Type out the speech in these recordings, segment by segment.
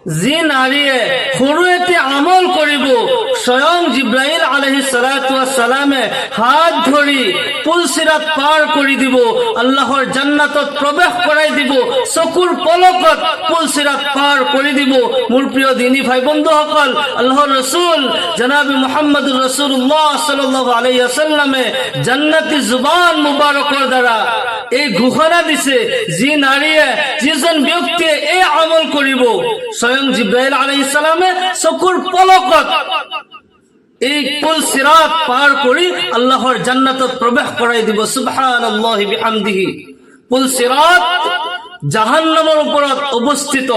যি নাৰীয়ে সৰু এটি আমল কৰিব, স্বয়ং জিব্ৰাইল আলাইহিস সালাতু ওয়াস সালামে হাত ধৰি পুলসিরাত পাৰ কৰি দিব, আল্লাহৰ জান্নাতত প্ৰৱেশ কৰাই দিব, চকুৰ পলকত পুলসিরাত পাৰ কৰি দিব। মোৰ প্ৰিয় দিনী ভাই বন্ধুসকল, আল্লাহৰ ৰাসূল জনাব মুহাম্মদুৰ ৰাসূলুল্লাহ সাল্লাল্লাহু আলাইহি ওয়াসাল্লামে জান্নাতি জুবান মুবাৰকৰ দ্বাৰা এই ঘোষণা দিছে, যি নাৰীয়ে, যিজন ব্যক্তিয়ে এই আমল কৰিব, স্বয়ং জিব্রাইল আলাইহিস সালামে চকুৰ পলকত এই পুলসিরাত পাৰ কৰি আল্লাহৰ জান্নাতত প্ৰৱেশ কৰাই দিব। সুবহানাল্লাহি বিহামদিহি। পুলসিরাত জাহান্নামৰ ওপৰত অৱস্থিত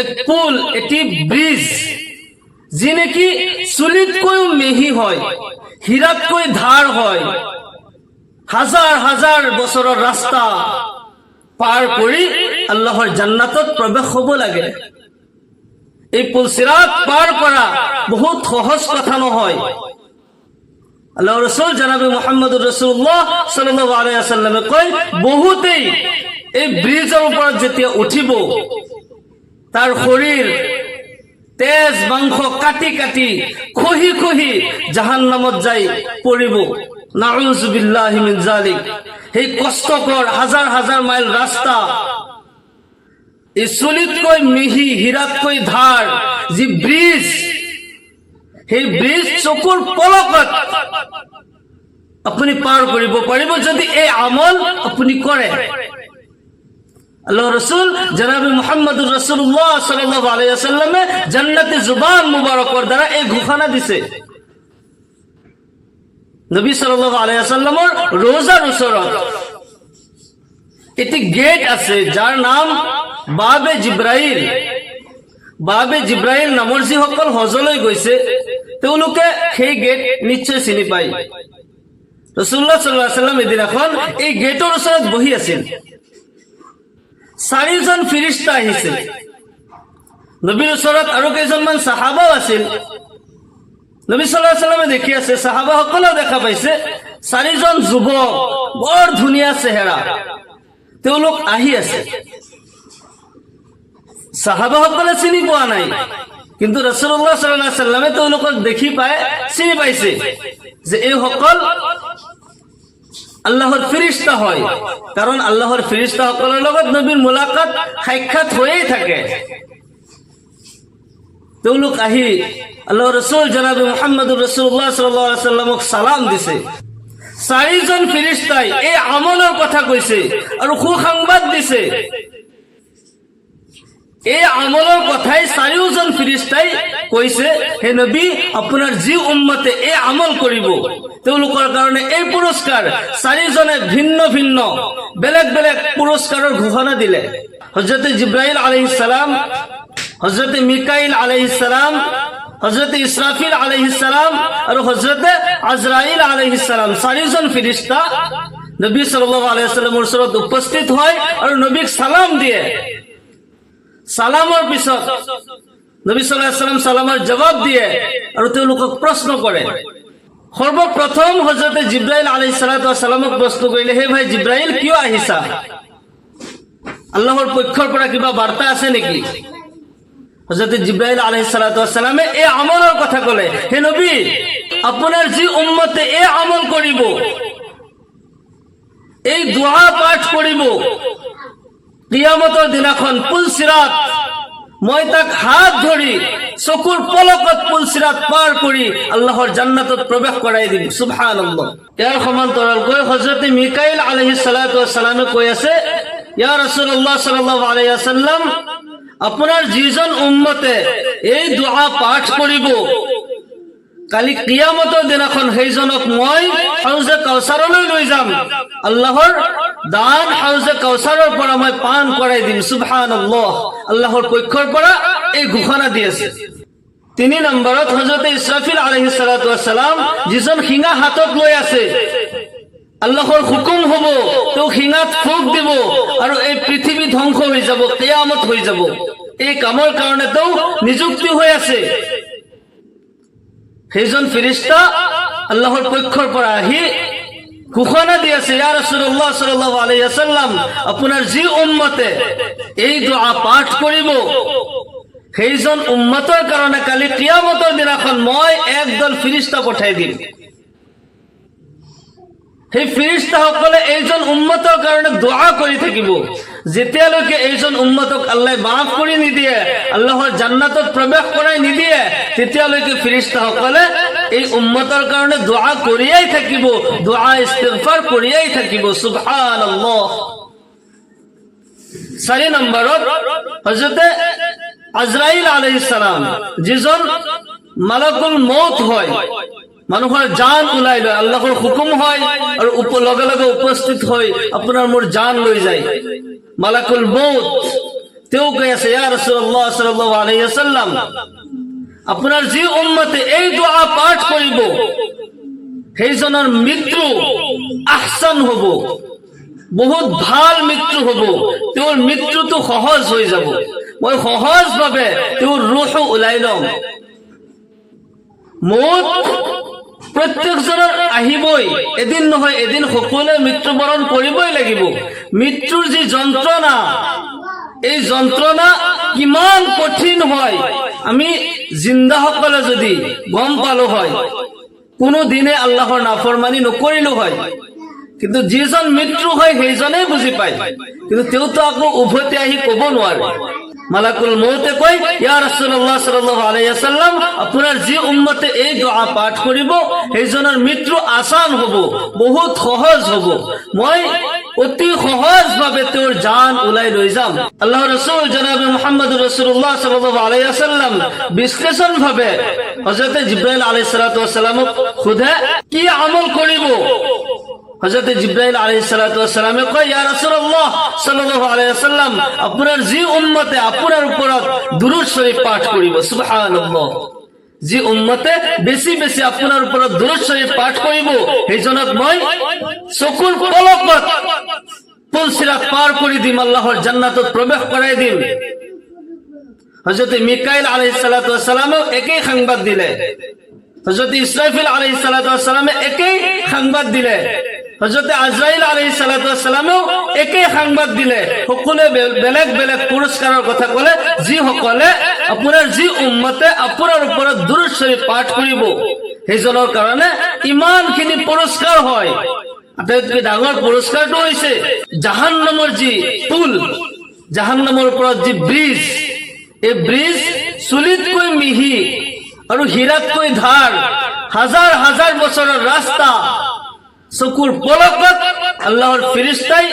এক পুল, এটি ব্ৰিজ, যি নেকি চুলিতকৈও মিহি হয়, হীৰাতকৈ ধাৰ হয়। হাজাৰ হাজাৰ বছৰৰ ৰাস্তা পাৰ কৰি আল্লাহৰ জান্নাতত প্ৰৱেশ হ'ব লাগে। এই পুলসিরাত পাৰ কৰা বহুত সহজ কথা নহয়। আল্লাহৰ ৰাসূল জনাব মুহাম্মদুৰ ৰাসূলুল্লাহ সাল্লাল্লাহু আলাইহি ওয়াসাল্লামে কয়, বহুতেই এই ব্ৰিজৰ ওপৰত যেতিয়া উঠিব, তাৰ শৰীৰ তেজ মাংস কাটি কাটি খহি খহি জাহান্নামত যাই পৰিব। নাউযু বিল্লাহি মিন যালিক। সেই কষ্টকৰ হাজাৰ হাজাৰ মাইল ৰাস্তা, এই চুলিতকৈ মিহি হীৰাতকৈ ধাৰ যি ব্ৰিজ, সেই ব্ৰিজ চকুৰ পলকত আপুনি পাৰ কৰিব পাৰিব যদি এই আমল আপুনি কৰে। আল্লাহৰ ৰাসূল জনাব মুহাম্মদুৰ ৰাসূলুল্লাহ সাল্লাল্লাহু আলাইহি ওয়াসাল্লামে জান্নাতি জুবান মুবাৰকৰ দ্বাৰা এই ঘোষণা দিছে। নবী সাল্লাল্লাহু আলাইহি ওয়াসাল্লামৰ রোজার ওচৰত এটি গেট আছে, যাৰ নাম বাবে জিব্ৰাইল। বাবে জিব্ৰাইল নামৰ যিসকল হজলৈ গৈছে তেওঁলোকে সেই গেট নিশ্চয় চিনি পায়। ৰাসূলুল্লাহ সাল্লাল্লাহু আলাইহি ওয়াসাল্লাম এদিনাখন এই গেটৰ ওচৰত বহি আছিল। 4জন ফিৰিস্তা আহিছিল। নবীৰ ওচৰত আৰু কেইজনমান সাহাবাও আছিল। নবী সাল্লাল্লাহু আলাইহি ওয়াসাল্লামে দেখি আছে, সাহাবাসকলেও দেখা পাইছে, 4জন যুৱক, বৰ ধুনীয়া চেহেৰা, তেওঁলোক আহি আছে। সাহাবাসকলে চিনি পোৱা নাই, কিন্তু ৰাসূলুল্লাহ সাল্লাল্লাহু আলাইহি ওয়াসাল্লামে তেওঁলোকক দেখি পায় চিনি পাইছে যে এইসকল আল্লাহৰ ফিৰিস্তা হয়, কাৰণ আল্লাহৰ ফিৰিস্তাসকলৰ লগত নবীৰ মুলাকাত সাক্ষাৎ হৈয়ে থাকে। তেওঁলোক আহি আল্লাহৰ ৰাসূল জনাব মুহাম্মদুৰ ৰাসূলুল্লাহ সাল্লাল্লাহু আলাইহি ওয়াসাল্লামক সালাম দিছে। 4জন ফিৰিস্তাই এই আমলৰ কথা কৈছে আৰু সুসংবাদ দিছে। এই আমলৰ কথাই 4জন ফিৰিস্তাই কৈছে, হে নবী, আপোনাৰ যি উম্মতে এই আমল কৰিব তেওঁলোকৰ কাৰণে এই পুৰস্কাৰ। 4জনে ভিন্ন ভিন্ন বেলেগ বেলেগ পুৰস্কাৰৰ ঘোষণা দিলে। হযরত জিব্রাইল আলাইহিস সালাম, হযরত মিকাইল আলাইহিস সালাম, হযরত ইসরাফিল আলাইহিস সালাম আৰু হযরত আজরাইল আলাইহিস সালাম, 4জন ফিরিস্তা নবী সাল্লাল্লাহু আলাইহি ওয়াসাল্লামৰ ওচৰত উপস্থিত হয় আৰু নবীক সালাম দিয়ে। সালামৰ পিছত নবী সাল্লাল্লাহু আলাইহি ওয়াসাল্লাম সালামৰ জবাব দিয়ে আৰু তেওঁলোকক প্ৰশ্ন কৰে। সৰ্বপ্ৰথম হযরত জিব্রাইল আলাইহিস সালামক প্ৰশ্ন কৰিলে, হে ভাই জিব্রাইল, কিয় আহিছা? আল্লাহৰ পক্ষৰ পৰা কিবা বাৰ্তা আছে নেকি? হযরত জিব্রাইল আলাইহিস সালামে এই আমলৰ কথা ক'লে, হে নবী, আপোনাৰ যি উম্মতে এই আমল কৰিব, এই দুআ পাঠ কৰিব, কিয়ামতৰ দিনাখন পুলসিরাত মই তাক হাত ধৰি চকুৰ পলকত পুলসিরাত পাৰ কৰি আল্লাহৰ জান্নাতত প্ৰৱেশ কৰাই দিম। সুবহানাল্লাহ। ইয়াৰ সমান্তৰালকৈ হযরত মিকাইল আলাইহিস সালামে কৈ আছে, ইয়া রাসূলুল্লাহ সাল্লাল্লাহু আলাইহি ওয়াসাল্লাম, আপোনাৰ যিজন উম্মতে এই দুআ পাঠ কৰিব, কালি কিয়ামতৰ দিনাখন সেইজনক মই হাউজে কাউসাৰলৈ লৈ যাম, আল্লাহৰ দান হাউজে কাউসাৰৰ পৰা মই পান কৰাই দিম। সুবহানাল্লাহ। আল্লাহৰ পক্ষৰ পৰা এই ঘোষণা দি আছে। 3 নম্বৰত হযরত ইসরাফিল আলাইহিস সালাম, যিজন শিঙা হাতত লৈ আছে, আল্লাহৰ হুকুম হ'ব, তেওঁ শিঙাত ফুক দিব আৰু এই পৃথিৱী ধ্বংস হৈ যাব, কিয়ামত হৈ যাব। এই কামৰ কাৰণে তেওঁ নিযুক্তি হৈ আছে। সেইজন ফিৰিস্তা আল্লাহৰ পক্ষৰ পৰা আহি ঘোষণা দি আছে, ইয়া রাসূলুল্লাহ সাল্লাল্লাহু আলাইহি ওয়াসাল্লাম, আপোনাৰ যি উম্মতে এই দুআ পাঠ কৰিব, সেইজন উম্মতৰ কাৰণে কালি কিয়ামতৰ দিনাখন মই একদল ফিৰিস্তা পঠাই দিম। সেই ফিৰিস্তাসকলে এইজন উম্মতৰ কাৰণে দোৱা কৰি থাকিব। যেতিয়ালৈকে এইজন উম্মতক আল্লাহ মাফ কৰি নিদিয়ে, আল্লাহৰ জান্নাতত প্ৰৱেশ কৰাই নিদিয়ে, তেতিয়ালৈকে ফিৰিস্তাসকলে এই উম্মতৰ কাৰণে দোৱা কৰিয়াই থাকিব, দোৱা ইস্তিগফাৰ কৰিয়াই থাকিব। সুবহানাল্লাহ। 4 নম্বৰত হযৰতে আজৰাইল আলাইহিস সালাম, যিজন মালাকুল মউত হয়, মানুহৰ জান ওলাই লয়, আল্লাহৰ হুকুম হয় আৰু লগে লগে উপস্থিত হয় আপোনাৰ মোৰ জান লৈ যায়। মালাকুল মউত তেওঁ কৈ আছে, ইয়া ৰাসূলুল্লাহ সাল্লাল্লাহু আলাইহি ওয়াসাল্লাম, আপোনাৰ যি উম্মতে এই দোয়া পাঠ কৰিব সেইজনৰ মৃত্যু আহসান হ'ব, বহুত ভাল মৃত্যু হ'ব, তেওঁৰ মৃত্যুটো সহজ হৈ যাব, মই সহজভাৱে তেওঁৰ ৰুহ ওলাই ল'ম। মউত প্ৰত্যেকজনৰ আহিবই, এদিন নহয় এদিন সকলোৱে মৃত্যুবৰণ কৰিবই লাগিব। মৃত্যুৰ যি যন্ত্ৰণা, এই যন্ত্ৰণা কিমান কঠিন হয় আমি জিন্দাসকলে যদি গম পালো হয়, কোনো দিনে আল্লাহৰ নাফৰমানি নকৰিলো হয়। কিন্তু যিজন মৃত্যু হয় সেইজনেই বুজি পায়, কিন্তু তেওঁতো আকৌ উভতি আহি কব নোৱাৰে। মালাকুল মউতে কয়, ইয়া ৰাসূলুল্লাহ সাল্লাল্লাহু আলাইহি ওয়াসাল্লাম, আপোনাৰ যি উম্মতে এই দোয়া পাঠ কৰিব সেইজনৰ মৃত্যু আসান হ'ব, বহুত সহজ হ'ব, মই অতি সহজভাৱে তেওঁৰ জান ওলাই লৈ যাম। আল্লাহৰ ৰাসূল জনাব মুহাম্মদুৰ ৰাসূলুল্লাহ সাল্লাল্লাহু আলাইহি ওয়াসাল্লাম বিশ্লেষণভাৱে হযরত জিবরাইল আলাইহিস সালাতু ওয়াস সালামক খুদে কি আমল কৰিব। হযরত জিবরাইল আলাইহিস সালাতু ওয়াস সালামে কয়, ইয়া রাসূলুল্লাহ সাল্লাল্লাহু আলাইহি ওয়াসাল্লাম, আপোনাৰ যি উম্মতে আপোনাৰ ওপৰত দুরূদ শরীফ পাঠ কৰিব, সুবহানাল্লাহ, যি উম্মতে বেছি বেছি আপোনাৰ ওপৰত দুরূদ শরীফ পাঠ কৰিব সেইজনক মই চকুৰ পলকত পুলসিরাত পাৰ কৰি দিম, আল্লাহৰ জান্নাতত প্ৰৱেশ কৰাই দিম। হযরত মিকাইল আলাইহিস সালাতু ওয়াস সালামও একই সংবাদ দিলে, হযরত ইসরাফিল আলাইহিস সালাতু ওয়াস সালামে একই সংবাদ দিলে, হযরত আজরাইল আলাইহিস সালাতু ওয়াস সালামেও একই সংবাদ দিলে। সকলোৱে বেলেগ বেলেগ পুৰস্কাৰৰ কথা ক'লে। যিসকলে আপোনাৰ যি উম্মতে আপোনাৰ ওপৰত দুরূদ শরীফ পাঠ কৰিব সেইজনৰ কাৰণে ইমানখিনি পুৰস্কাৰ হয়। আটাইতকৈ ডাঙৰ পুৰস্কাৰটো হৈছে জাহান্নামৰ যি পুল, জাহান্নামৰ ওপৰত যি ব্ৰিজ, এই ব্ৰিজ চুলিতকৈ মিহি আৰু হীৰাতকৈ ধাৰ, হাজাৰ হাজাৰ বছৰৰ ৰাস্তা চকুৰ পলকত আল্লাহৰ ফিৰিস্তাই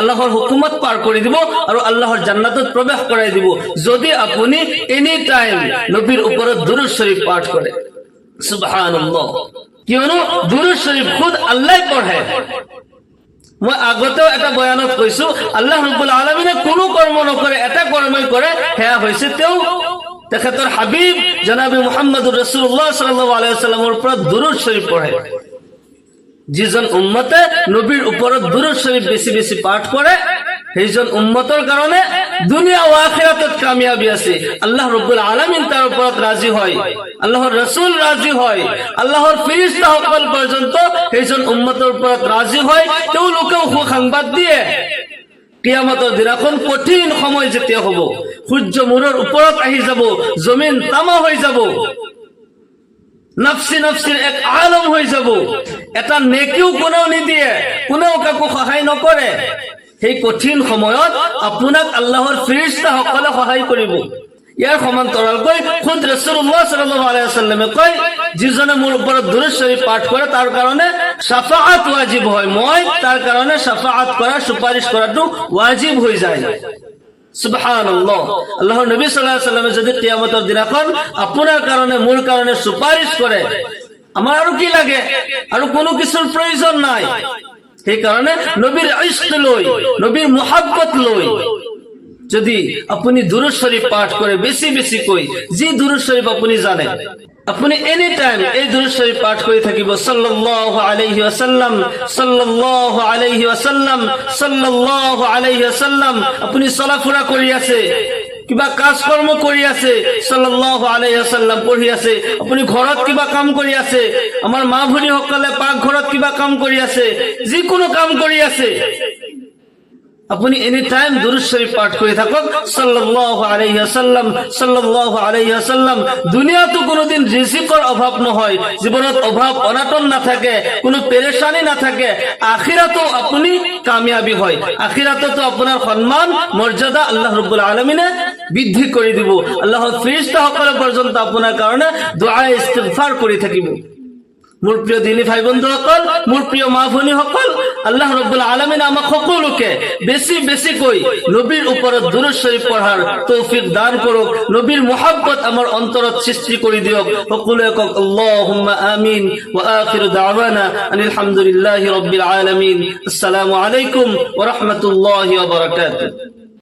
আল্লাহৰ হুকুমত পাৰ কৰি দিব আৰু আল্লাহৰ জান্নাতত প্ৰৱেশ কৰাই দিব, যদি আপুনি এনি টাইম নবীৰ ওপৰত দুরূদ শরীফ পাঠ কৰে। সুবহানাল্লাহ। কিয়নো দুরূদ শরীফ খুদ আল্লাহ পঢ়ে। মই আগতেও এটা বয়ানত কৈছো, আল্লাহ ৰাব্বুল আলামিনে কোনো কৰ্ম নকৰে, এটা কৰ্মই কৰে, সেয়া হৈছে তেওঁ তেখেতৰ হাবিব জনাবে মুহাম্মদুৰ ৰাসূলুল্লাহ সাল্লাল্লাহু আলাইহি ওয়াসাল্লামৰ ওপৰত দুরূদ শরীফ পঢ়ে। যিজন উম্মতে নবীৰ ওপৰত দুরূদ শরীফ বেছি বেছি পাঠ কৰে সেইজন উম্মতৰ কাৰণে দুনিয়া ও আখিৰাতত কামিয়াবি আছে। আল্লাহ ৰাব্বুল আলামিন তাৰ ওপৰত ৰাজি হয়, আল্লাহৰ ৰাসূল ৰাজি হয়, আল্লাহৰ ফেৰেশতাসকল পৰ্যন্ত সেইজন উম্মতৰ ওপৰত ৰাজি হয়। তেওঁলোকেও সুসংবাদ দিয়ে, কিয়ামতৰ দিনাখন কঠিন সময় যেতিয়া হ'ব, সূৰ্য মূৰৰ ওপৰত আহি যাব, জমিন তামা হৈ যাব, নফসি নফসিৰ এক আলম হৈ যাব, এটা নেকিও কোনেও নিদিয়ে, কোনেও কাকো সহায় নকৰে। সেই কঠিন সময়ত আপোনাক আল্লাহৰ ফেৰেশতাসকলে সহায় কৰিব। ইয়াৰ সমান্তৰালকৈ খুদ ৰাসূলুল্লাহ সাল্লাল্লাহু আলাইহি ওয়াসাল্লামে কয়, যিজনে মোৰ ওপৰত দুরূদ শরীফ পাঠ কৰে তাৰ কাৰণে শাফাআত ওয়াজিব হয়, মই তাৰ কাৰণে শাফাআত কৰা, সুপাৰিশ কৰাটো ওয়াজিব হৈ যায়। সুবহানাল্লাহ। আল্লাহৰ নবী সাল্লাল্লাহু আলাইহি ওয়াসাল্লামে যদি কিয়ামতৰ দিনাখন আপোনাৰ কাৰণে মোৰ কাৰণে সুপাৰিশ কৰে, আমাৰ আৰু কি লাগে? আৰু কোনো কিছুৰ প্ৰয়োজন নাই। সেইকাৰণে নবীৰ ইশক লৈ, নবীৰ মুহাব্বত লৈ যদি আপুনি দুরূদ শরীফ পাঠ কৰে বেছি বেছি কৈ, যি দুরূদ শরীফ আপুনি জানে, আপুনি এনি টাইম এই দুরূদ শরীফ পাঠ কৰি থাকিব, সাল্লাল্লাহু আলাইহি ওয়াসাল্লাম, সাল্লাল্লাহু আলাইহি ওয়াসাল্লাম, সাল্লাল্লাহু আলাইহি ওয়াসাল্লাম। আপুনি চলাফুৰা কৰি আছে, কিবা কাজ কৰ্ম কৰি আছে, সাল্লাল্লাহু আলাইহি ওয়াসাল্লাম পঢ়ি আছে, আপুনি ঘৰত কিবা কাম কৰি আছে, আমাৰ মা ভনীসকলে পাকঘৰত কিবা কাম কৰি আছে, যিকোনো কাম কৰি আছে, আপনি এনি টাইম দুরূদ শরীফ পাঠ করে থাকুন সাল্লাল্লাহু আলাইহি ওয়াসাল্লাম সাল্লাল্লাহু আলাইহি ওয়াসাল্লাম। দুনিয়াতে কোনোদিন রিজিকের অভাব নহয়, জীবনত অভাব অনাটন না থাকে, কোনো পেরেশানি না থাকে, আখিরাতেও আপনি কামিয়াবি হয়, আখিরাতেও আপনার সম্মান মর্যাদা আল্লাহ রাব্বুল আলামিনে বৃদ্ধি করে দিব। আল্লাহর ফেরেশতা সকল পর্যন্ত আপনার কারণে দোয়া ইস্তিগফার করে থাকিব। মোর প্রিয় দিনী ভাই বন্ধুসকল, মোর প্রিয় মা ভনী সকল, আল্লাহ রাব্বুল আলামিন আমাক সকলোকে বেশি বেশি কই নবীর উপৰত দুরূদ শরীফ পঢ়াৰ তৌফিক দান কৰক, নবীৰ মুহাব্বত আমাৰ অন্তৰত সৃষ্টি কৰি দিয়ক। সকলোৱে কওক আল্লাহুম্মা আমিন ওয়া আখিরু দাওয়ানা আনিল হামদুলিল্লাহি রাব্বিল আলামিন। আসসালামু আলাইকুম ওয়া রাহমাতুল্লাহি ওয়া বারাকাতুহু।